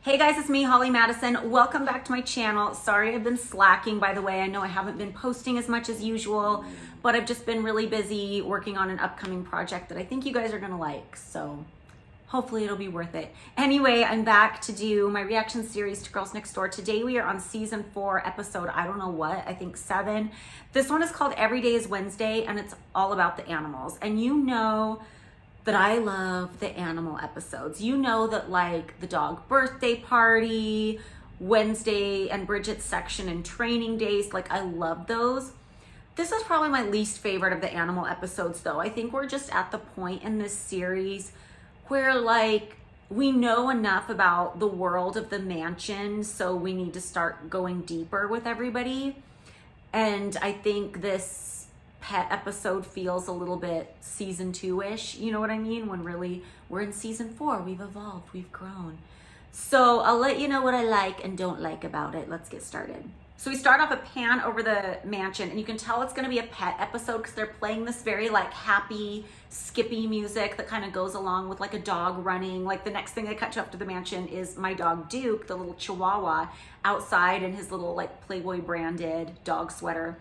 Hey guys, it's me, Holly Madison. Welcome back to my channel. Sorry I've been slacking, by the way. I know I haven't been posting as much as usual, but I've just been really busy working on an upcoming project that I think you guys are gonna like, so hopefully it'll be worth it. Anyway, I'm back to do my reaction series to Girls Next Door. Today we are on season 4, episode, I don't know what, I think 7. This one is called Every Day is Wednesday, and it's all about the animals. And you know that I love the animal episodes. You know that, like, the dog birthday party, Wednesday and Bridget's section and training days, like, I love those. This is probably my least favorite of the animal episodes though. I think we're just at the point in this series where, like, we know enough about the world of the mansion, so we need to start going deeper with everybody. And I think this pet episode feels a little bit season 2-ish, you know what I mean? When really we're in season 4, we've evolved, we've grown. So I'll let you know what I like and don't like about it. Let's get started. So we start off a pan over the mansion, and you can tell it's gonna be a pet episode because they're playing this very, like, happy, skippy music that kind of goes along with, like, a dog running. Like, the next thing they cut to after the mansion is my dog Duke, the little Chihuahua, outside in his little, like, Playboy branded dog sweater,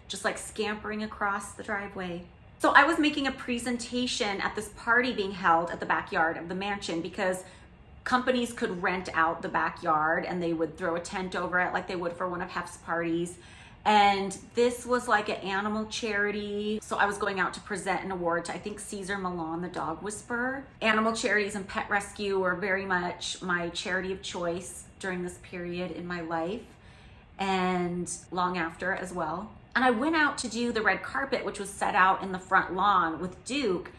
just like scampering across the driveway. So I was making a presentation at this party being held at the backyard of the mansion because companies could rent out the backyard and they would throw a tent over it like they would for one of Hef's parties. And this was like an animal charity. So I was going out to present an award to, I think, Caesar Milan, the dog whisperer. Animal charities and pet rescue were very much my charity of choice during this period in my life and long after as well. And I went out to do the red carpet, which was set out in the front lawn with Duke.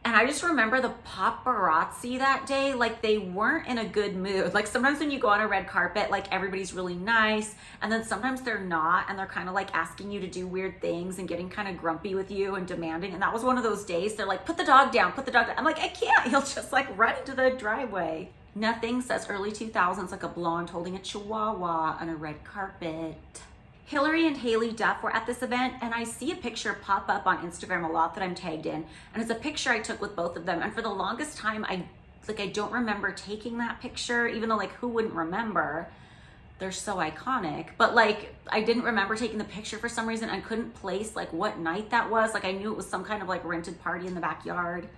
And I just remember the paparazzi that day, like, they weren't in a good mood. Like, sometimes when you go on a red carpet, like, everybody's really nice, and then sometimes they're not, and they're kind of like asking you to do weird things and getting kind of grumpy with you and demanding. And that was one of those days. They're like, put the dog down, put the dog down. I'm like, I can't. He'll just, like, run into the driveway. Nothing says early 2000s like a blonde holding a Chihuahua on a red carpet. Hillary and Haley Duff were at this event, and I see a picture pop up on Instagram a lot that I'm tagged in, and it's a picture I took with both of them. And for the longest time, I don't remember taking that picture, even though, like, who wouldn't remember? They're so iconic. But, like, I didn't remember taking the picture for some reason. I couldn't place, like, what night that was. Like, I knew it was some kind of, like, rented party in the backyard.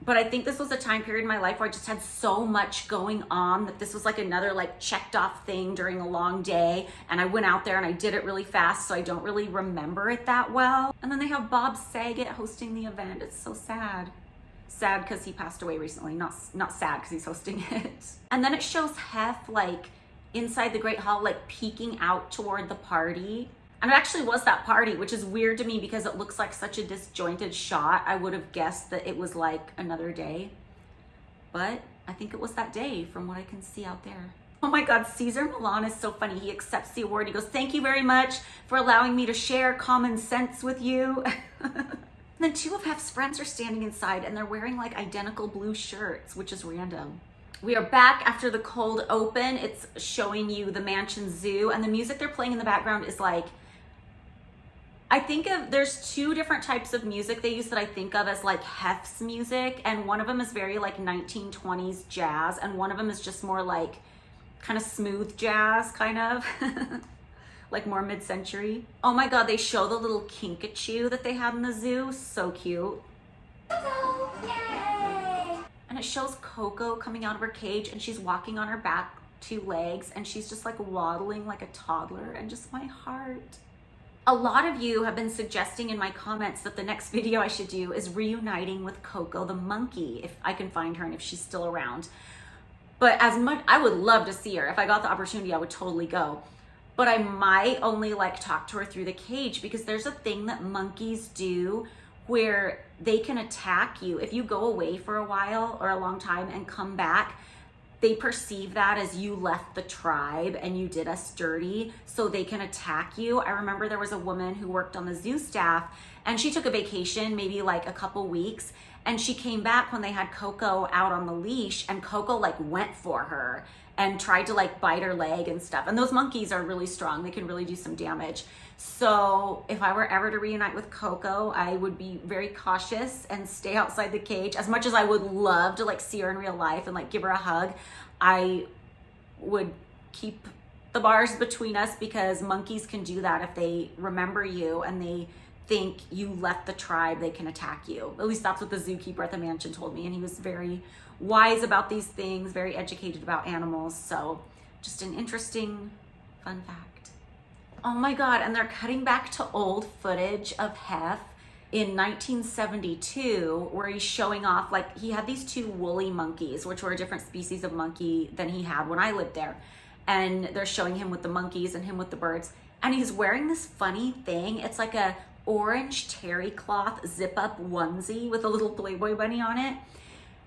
But I think this was a time period in my life where I just had so much going on that this was like another, like, checked off thing during a long day. And I went out there and I did it really fast, so I don't really remember it that well. And then they have Bob Saget hosting the event. It's so sad. Sad because he passed away recently, not sad because he's hosting it. And then it shows Hef, like, inside the Great Hall, like, peeking out toward the party. And it actually was that party, which is weird to me because it looks like such a disjointed shot. I would have guessed that it was like another day, but I think it was that day from what I can see out there. Oh my God, Caesar Milan is so funny. He accepts the award. He goes, thank you very much for allowing me to share common sense with you. And then 2 of Hef's friends are standing inside and they're wearing, like, identical blue shirts, which is random. We are back after the cold open. It's showing you the mansion zoo, and the music they're playing in the background is like, there's 2 different types of music they use that I think of as, like, Hef's music, and one of them is very, like, 1920s jazz, and one of them is just more, like, kind of smooth jazz, kind of, like more mid-century. Oh my God, they show the little Kinkajou that they had in the zoo. So cute. And it shows Coco coming out of her cage, and she's walking on her back 2 legs, and she's just, like, waddling like a toddler, and just my heart. A lot of you have been suggesting in my comments that the next video I should do is reuniting with Coco the monkey, if I can find her and if she's still around. But as much, I would love to see her. If I got the opportunity, I would totally go. But I might only, like, talk to her through the cage because there's a thing that monkeys do where they can attack you. If you go away for a while or a long time and come back, they perceive that as you left the tribe and you did us dirty, so they can attack you. I remember there was a woman who worked on the zoo staff, and she took a vacation, maybe like a couple weeks, And she came back when they had Coco out on the leash, and Coco like went for her and tried to like bite her leg and stuff. And those monkeys are really strong. They can really do some damage. So if I were ever to reunite with Coco, I would be very cautious and stay outside the cage. As much as I would love to like see her in real life and like give her a hug, I would keep the bars between us, because monkeys can do that. If they remember you and they think you left the tribe, they can attack you. At least that's what the zookeeper at the mansion told me. And he was very wise about these things, very educated about animals. So just an interesting fun fact. Oh my God, and they're cutting back to old footage of Hef in 1972, where he's showing off, like he had these two woolly monkeys, which were a different species of monkey than he had when I lived there. And they're showing him with the monkeys and him with the birds. And he's wearing this funny thing. It's like a orange terry cloth zip up onesie with a little Playboy bunny on it.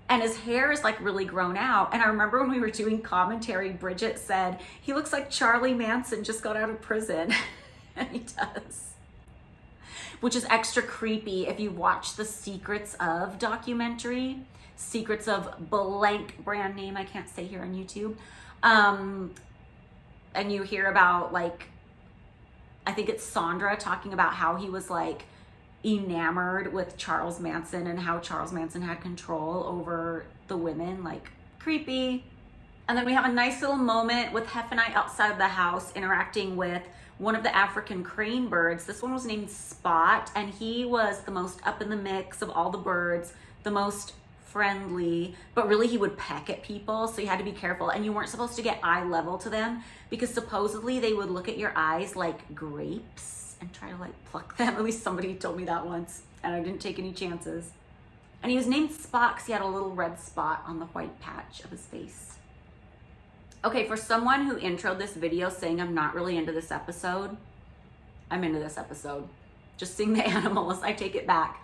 And his hair is like really grown out. And I remember when we were doing commentary, Bridget said, he looks like Charlie Manson just got out of prison. And he does. Which is extra creepy if you watch the Secrets of documentary. Secrets of blank brand name I can't say here on YouTube. And you hear about like, I think it's Sandra talking about how he was like enamored with Charles Manson and how Charles Manson had control over the women. Like, creepy. And then we have a nice little moment with Hef and I outside the house interacting with one of the African crane birds. This one was named Spot, and he was the most up in the mix of all the birds, the most friendly, but really he would peck at people, so you had to be careful. And you weren't supposed to get eye level to them, because supposedly they would look at your eyes like grapes and try to like pluck them. At least somebody told me that once, and I didn't take any chances. And he was named Spot because he had a little red spot on the white patch of his face. Okay, for someone who introed this video saying I'm not really into this episode, I'm into this episode. Just seeing the animals, I take it back.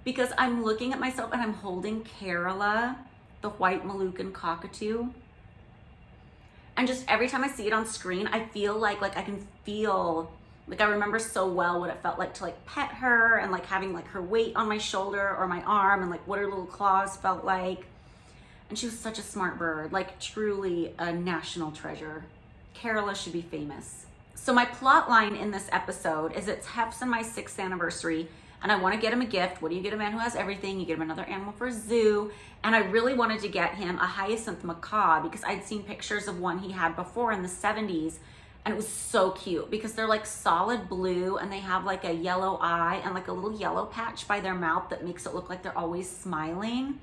Because I'm looking at myself and I'm holding Kerala, the white Moluccan cockatoo. And just every time I see it on screen, I feel like I can feel, like I remember so well what it felt like to like pet her, and like having like her weight on my shoulder or my arm, and like what her little claws felt like. And she was such a smart bird, like truly a national treasure. Kerala should be famous. So my plot line in this episode is it's Hef's and my 6th anniversary, and I want to get him a gift. What do you get a man who has everything? You get him another animal for a zoo. And I really wanted to get him a hyacinth macaw, because I'd seen pictures of one he had before in the 70s, and it was so cute because they're like solid blue, and they have like a yellow eye and like a little yellow patch by their mouth that makes it look like they're always smiling.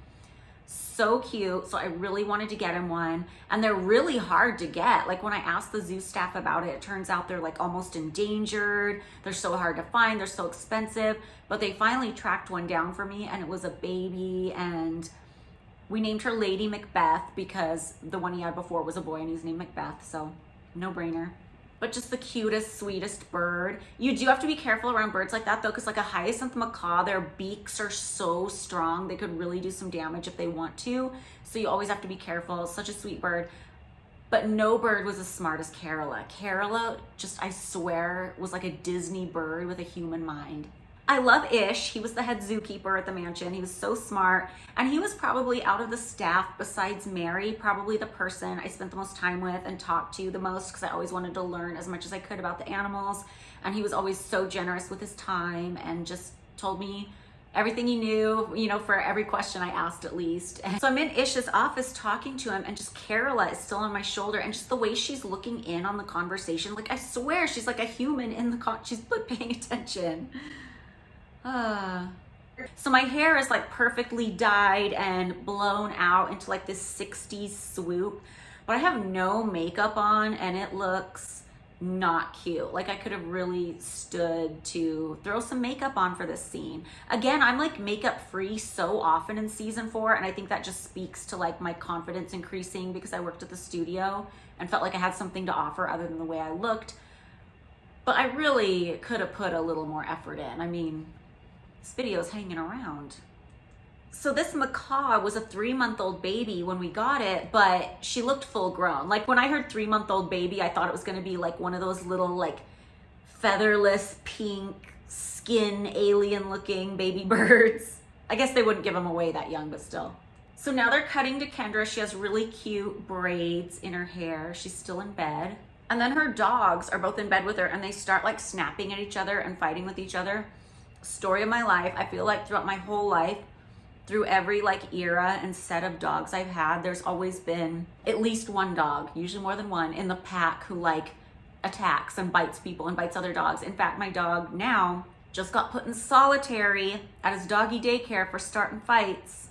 So cute. So I really wanted to get him one, and they're really hard to get. Like when I asked the zoo staff about it, it turns out they're like almost endangered. They're so hard to find. They're so expensive, but they finally tracked one down for me, and it was a baby, and we named her Lady Macbeth because the one he had before was a boy and he's named Macbeth. So no brainer. But just the cutest, sweetest bird. You do have to be careful around birds like that though, because like a hyacinth macaw, their beaks are so strong, they could really do some damage if they want to. So you always have to be careful. Such a sweet bird. But no bird was as smart as Kerala. Kerala, just I swear, was like a Disney bird with a human mind. I love Ish. He was the head zookeeper at the mansion. He was so smart. And he was probably, out of the staff, besides Mary, probably the person I spent the most time with and talked to the most, because I always wanted to learn as much as I could about the animals. And he was always so generous with his time and just told me everything he knew, you know, for every question I asked at least. And so I'm in Ish's office talking to him, and just Kerala is still on my shoulder, and just the way she's looking in on the conversation, like I swear she's like a human in the she's paying attention. So my hair is like perfectly dyed and blown out into like this 60s swoop, but I have no makeup on, and it looks not cute. Like I could have really stood to throw some makeup on for this scene. Again, I'm like makeup free so often in season 4, and I think that just speaks to like my confidence increasing because I worked at the studio and felt like I had something to offer other than the way I looked. But I really could have put a little more effort in. I mean, this video's hanging around. So this macaw was a 3-month-old baby when we got it, but she looked full grown. Like when I heard 3-month-old baby, I thought it was gonna be like one of those little like featherless pink skin alien looking baby birds. I guess they wouldn't give them away that young, but still. So now they're cutting to Kendra. She has really cute braids in her hair. She's still in bed. And then her dogs are both in bed with her, and they start like snapping at each other and fighting with each other. Story of my life. I feel like throughout my whole life, through every like era and set of dogs I've had, there's always been at least one dog, usually more than one, in the pack who like attacks and bites people and bites other dogs. In fact, my dog now just got put in solitary at his doggy daycare for starting fights.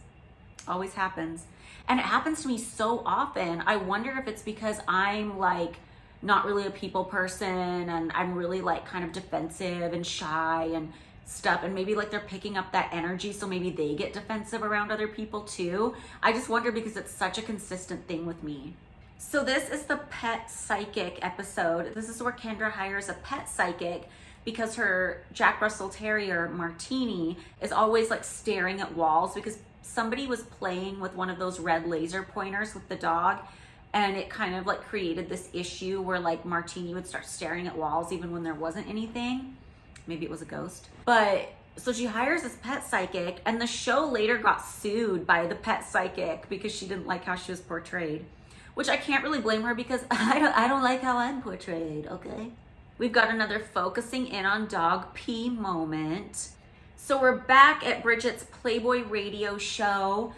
Always happens. And it happens to me so often. I wonder if it's because I'm like not really a people person, and I'm really like kind of defensive and shy and stuff, and maybe like they're picking up that energy, so maybe they get defensive around other people too. I just wonder, because it's such a consistent thing with me. So this is the pet psychic episode. This is where Kendra hires a pet psychic because her Jack Russell Terrier, Martini, is always like staring at walls because somebody was playing with one of those red laser pointers with the dog, and it kind of like created this issue where like Martini would start staring at walls even when there wasn't anything. Maybe it was a ghost. But so she hires this pet psychic, and the show later got sued by the pet psychic because she didn't like how she was portrayed, which I can't really blame her because I don't like how I'm portrayed, okay? We've got another focusing in on dog pee moment. So we're back at Bridget's Playboy radio show,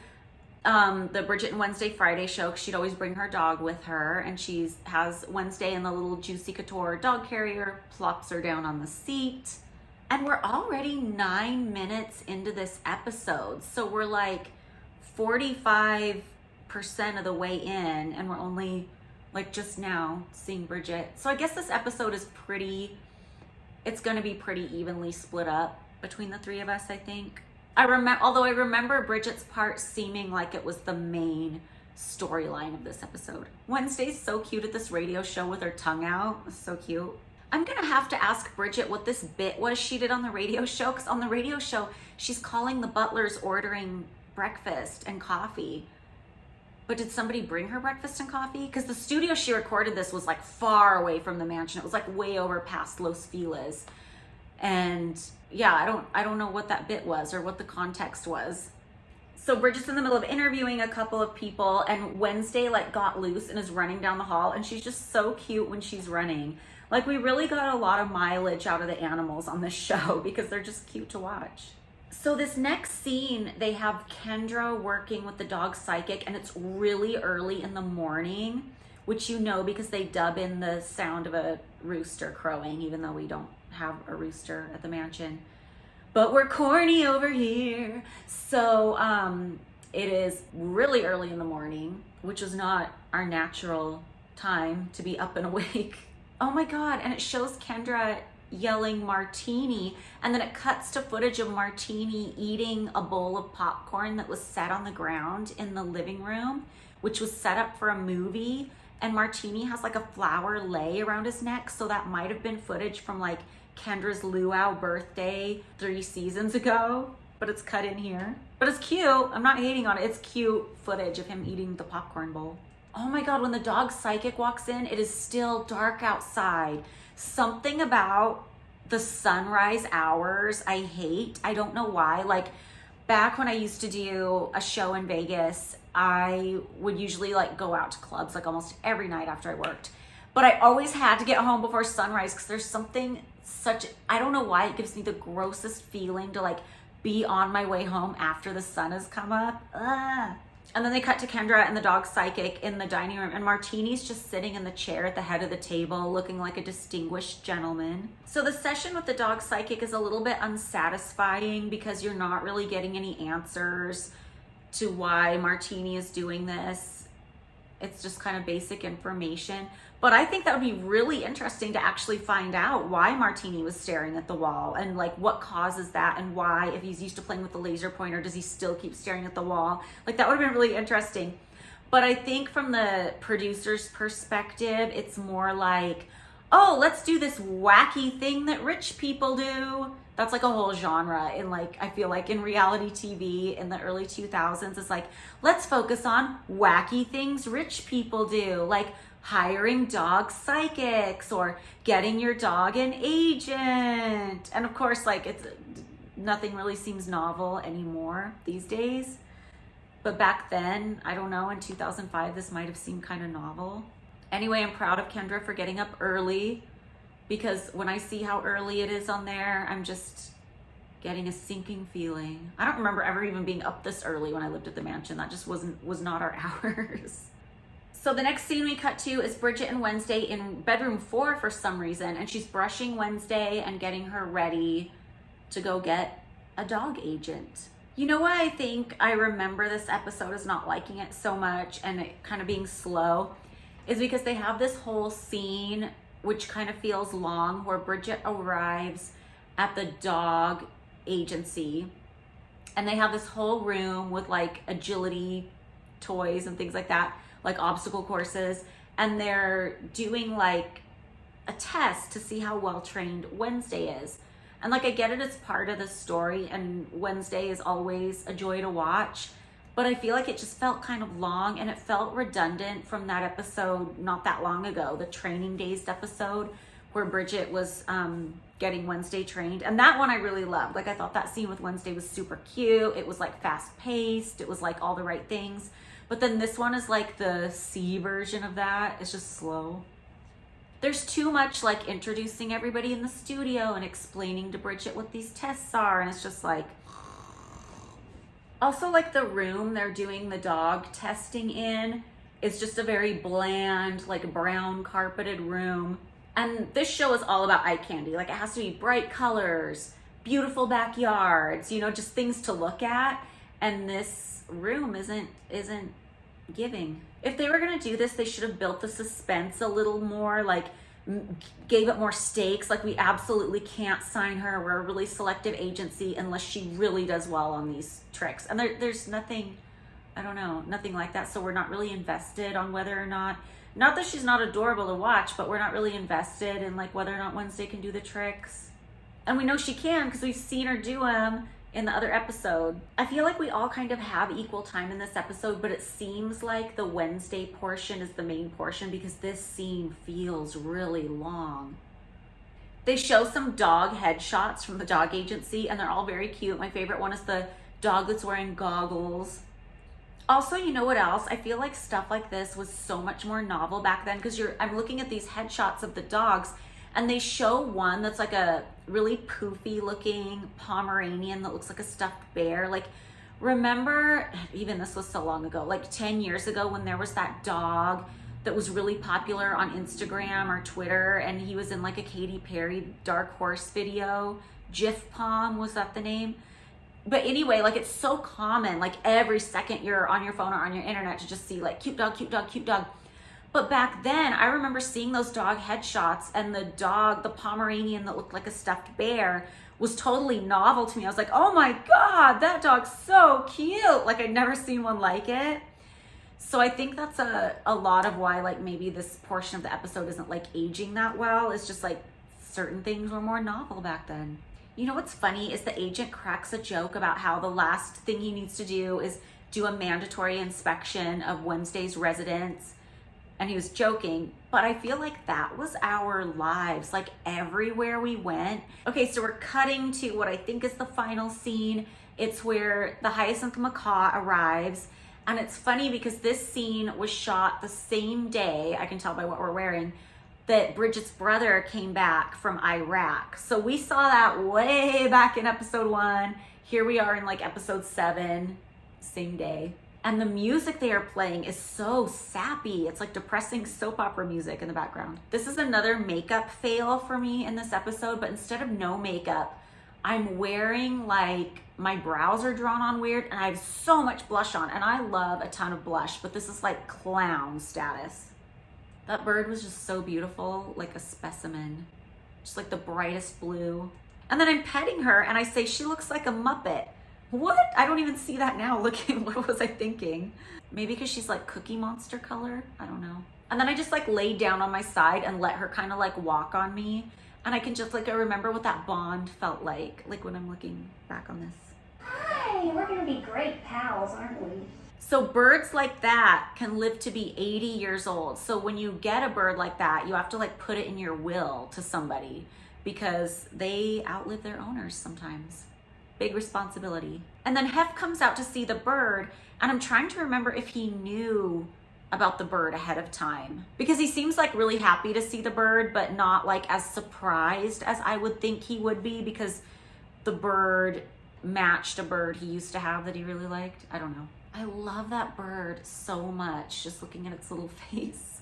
the Bridget and Wednesday Friday show, because she'd always bring her dog with her, and she has Wednesday in the little Juicy Couture dog carrier, plops her down on the seat. And we're already 9 minutes into this episode. So we're like 45% of the way in, and we're only like just now seeing Bridget. So I guess this episode is it's gonna be pretty evenly split up between the three of us, I think. Although I remember Bridget's part seeming like it was the main storyline of this episode. Wednesday's so cute at this radio show with her tongue out. It's so cute. I'm gonna have to ask Bridget what this bit was she did on the radio show, because on the radio show, she's calling the butlers ordering breakfast and coffee. But did somebody bring her breakfast and coffee? Because the studio she recorded this was like far away from the mansion. It was like way over past Los Feliz. And yeah, I don't know what that bit was or what the context was. So Bridget's in the middle of interviewing a couple of people, and Wednesday like got loose and is running down the hall, and she's just so cute when she's running. Like, we really got a lot of mileage out of the animals on this show because they're just cute to watch. So this next scene, they have Kendra working with the dog psychic, and it's really early in the morning, which you know because they dub in the sound of a rooster crowing, even though we don't have a rooster at the mansion. But we're corny over here. So it is really early in the morning, which is not our natural time to be up and awake. Oh my God, and it shows Kendra yelling Martini, and then it cuts to footage of Martini eating a bowl of popcorn that was set on the ground in the living room, which was set up for a movie, and Martini has like a flower lei around his neck, so that might have been footage from like Kendra's luau birthday 3 seasons ago, but it's cut in here. But it's cute, I'm not hating on it, it's cute footage of him eating the popcorn bowl. Oh my God, when the dog psychic walks in, it is still dark outside. Something about the sunrise hours I hate. I don't know why. Like, back when I used to do a show in Vegas, I would usually like go out to clubs like almost every night after I worked. But I always had to get home before sunrise because there's something I don't know why, it gives me the grossest feeling to like be on my way home after the sun has come up. Ugh. And then they cut to Kendra and the dog psychic in the dining room, and Martini's just sitting in the chair at the head of the table looking like a distinguished gentleman. So the session with the dog psychic is a little bit unsatisfying because you're not really getting any answers to why Martini is doing this. It's just kind of basic information. But I think that would be really interesting to actually find out why Martini was staring at the wall and like what causes that, and why, if he's used to playing with the laser pointer, does he still keep staring at the wall? Like, that would have been really interesting. But I think from the producer's perspective, it's more like, oh, let's do this wacky thing that rich people do. That's like a whole genre in like, I feel like in reality TV in the early 2000s, it's like, let's focus on wacky things rich people do. Like hiring dog psychics or getting your dog an agent. And of course, like, it's nothing really seems novel anymore these days. But back then, I don't know, in 2005, this might have seemed kind of novel. Anyway, I'm proud of Kendra for getting up early, because when I see how early it is on there, I'm just getting a sinking feeling. I don't remember ever even being up this early when I lived at the mansion. That just was not our hours. So the next scene we cut to is Bridget and Wednesday in bedroom 4 for some reason, and she's brushing Wednesday and getting her ready to go get a dog agent. You know why I think I remember this episode as not liking it so much and it kind of being slow is because they have this whole scene which kind of feels long, where Bridget arrives at the dog agency and they have this whole room with like agility toys and things like that, like obstacle courses, and they're doing like a test to see how well trained Wednesday is. And like, I get it, it's part of the story and Wednesday is always a joy to watch, but I feel like it just felt kind of long and it felt redundant from that episode not that long ago, the training days episode where Bridget was getting Wednesday trained. And that one I really loved. Like, I thought that scene with Wednesday was super cute. It was like fast paced. It was like all the right things. But then this one is like the C version of that. It's just slow. There's too much like introducing everybody in the studio and explaining to Bridget what these tests are. And it's just like, also like the room they're doing the dog testing in is just a very bland, like brown carpeted room. And this show is all about eye candy. Like, it has to be bright colors, beautiful backyards, you know, just things to look at. And this room isn't giving. If they were gonna do this, they should have built the suspense a little more, like gave it more stakes. Like, we absolutely can't sign her. We're a really selective agency unless she really does well on these tricks. And there's nothing, I don't know, nothing like that. So we're not really invested on whether or not that she's not adorable to watch, but we're not really invested in like whether or not Wednesday can do the tricks. And we know she can because we've seen her do them in the other episode. I feel like we all kind of have equal time in this episode, but it seems like the Wednesday portion is the main portion because this scene feels really long. They show some dog headshots from the dog agency and they're all very cute. My favorite one is the dog that's wearing goggles. Also, you know what else? I feel like stuff like this was so much more novel back then because I'm looking at these headshots of the dogs and they show one that's like a really poofy looking Pomeranian that looks like a stuffed bear. Like, remember, even this was so long ago, like 10 years ago when there was that dog that was really popular on Instagram or Twitter and he was in like a Katy Perry Dark Horse video. Jif Pom, was that the name? But anyway, like, it's so common, like every second you're on your phone or on your internet to just see like cute dog, cute dog, cute dog. But back then, I remember seeing those dog headshots and the dog, the Pomeranian that looked like a stuffed bear, was totally novel to me. I was like, oh my God, that dog's so cute. Like, I'd never seen one like it. So I think that's a lot of why, like, maybe this portion of the episode isn't like aging that well. It's just like certain things were more novel back then. You know what's funny is the agent cracks a joke about how the last thing he needs to do is do a mandatory inspection of Wednesday's residence. And he was joking, but I feel like that was our lives, like everywhere we went. Okay, so we're cutting to what I think is the final scene. It's where the Hyacinth Macaw arrives. And it's funny because this scene was shot the same day, I can tell by what we're wearing, that Bridget's brother came back from Iraq. So we saw that way back in episode 1. Here we are in like episode 7, same day. And the music they are playing is so sappy. It's like depressing soap opera music in the background. This is another makeup fail for me in this episode, but instead of no makeup, I'm wearing like, my brows are drawn on weird and I have so much blush on and I love a ton of blush, but this is like clown status. That bird was just so beautiful, like a specimen, just like the brightest blue. And then I'm petting her and I say, she looks like a Muppet. What? I don't even see that now looking. What was I thinking? Maybe because she's like Cookie Monster color. I don't know. And then I just like laid down on my side and let her kind of like walk on me. And I can just like, I remember what that bond felt like when I'm looking back on this. Hi, we're gonna be great pals, aren't we? So birds like that can live to be 80 years old. So when you get a bird like that, you have to like put it in your will to somebody because they outlive their owners sometimes. Big responsibility. And then Hef comes out to see the bird, and I'm trying to remember if he knew about the bird ahead of time, because he seems like really happy to see the bird, but not like as surprised as I would think he would be, because the bird matched a bird he used to have that he really liked. I don't know. I love that bird so much, just looking at its little face.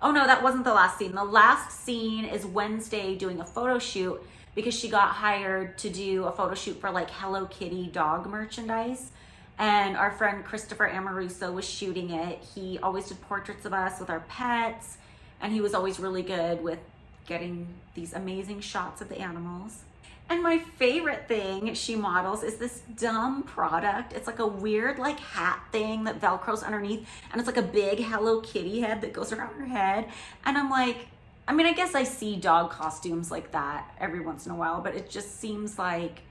Oh no, that wasn't the last scene. The last scene is Wednesday doing a photo shoot, because she got hired to do a photo shoot for like Hello Kitty dog merchandise. And our friend Christopher Amoruso was shooting it. He always did portraits of us with our pets, and he was always really good with getting these amazing shots of the animals. And my favorite thing she models is this dumb product. It's like a weird like hat thing that Velcros underneath, and it's like a big Hello Kitty head that goes around her head. And I'm like, I mean, I guess I see dog costumes like that every once in a while, but it just seems like,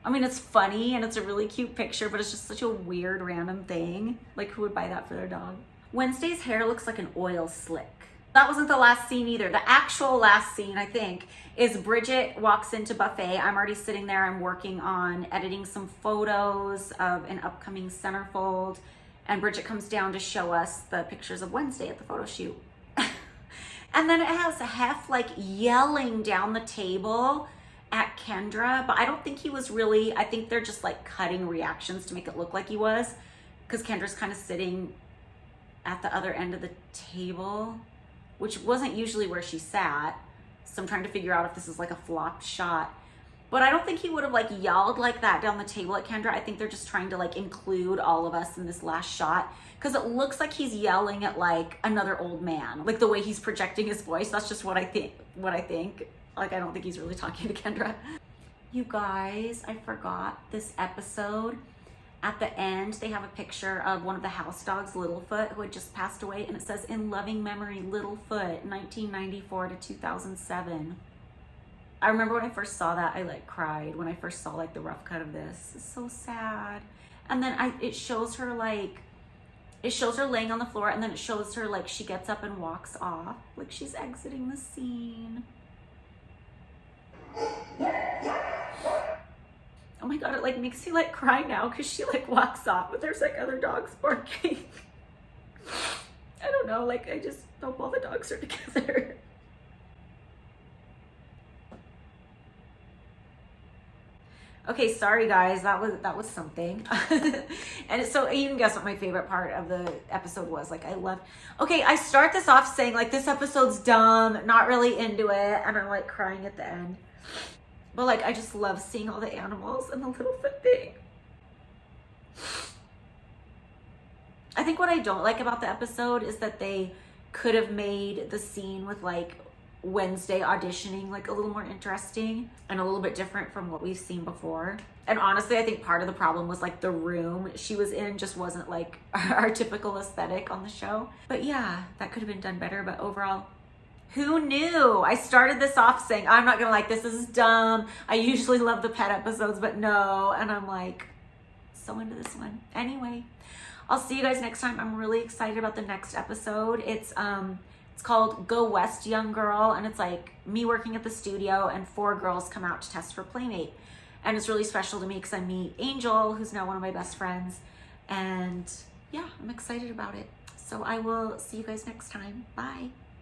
I mean, it's funny and it's a really cute picture, but it's just such a weird random thing. Like, who would buy that for their dog? Wednesday's hair looks like an oil slick. That wasn't the last scene either. The actual last scene, I think, is Bridget walks into buffet. I'm already sitting there. I'm working on editing some photos of an upcoming centerfold. And Bridget comes down to show us the pictures of Wednesday at the photo shoot. And then it has Hef like yelling down the table at Kendra, but I don't think he was really, I think they're just like cutting reactions to make it look like he was, because Kendra's kind of sitting at the other end of the table, which wasn't usually where she sat. So I'm trying to figure out if this is like a flopped shot. But I don't think he would have like yelled like that down the table at Kendra. I think they're just trying to like include all of us in this last shot, because it looks like he's yelling at like another old man, like the way he's projecting his voice. That's just what I think. Like, I don't think he's really talking to Kendra. You guys, I forgot this episode. At the end, they have a picture of one of the house dogs, Littlefoot, who had just passed away, and it says, "In loving memory, Littlefoot, 1994 to 2007. I remember when I first saw that, I like cried when I first saw like the rough cut of this. It's so sad. And then it shows her like, it shows her laying on the floor, and then it shows her like she gets up and walks off, like she's exiting the scene. Oh my God, it like makes me like cry now, because she like walks off, but there's like other dogs barking. I don't know, like I just hope all the dogs are together. Okay, sorry guys, that was something. And so you can guess what my favorite part of the episode was. Like, okay, I start this off saying like this episode's dumb, not really into it, and I'm like crying at the end. But like, I just love seeing all the animals and the Littlefoot thing. I think what I don't like about the episode is that they could have made the scene with like Wednesday auditioning like a little more interesting and a little bit different from what we've seen before. And honestly, I think part of the problem was like the room she was in just wasn't like our typical aesthetic on the show. But yeah, that could have been done better. But overall, who knew? I started this off saying, I'm not gonna like this is dumb. I usually love the pet episodes, but no. And I'm like so into this one. Anyway, I'll see you guys next time. I'm really excited about the next episode. It's called Go West Young Girl, and it's like me working at the studio and 4 girls come out to test for Playmate. And it's really special to me because I meet Angel, who's now one of my best friends. And yeah, I'm excited about it. So I will see you guys next time. Bye.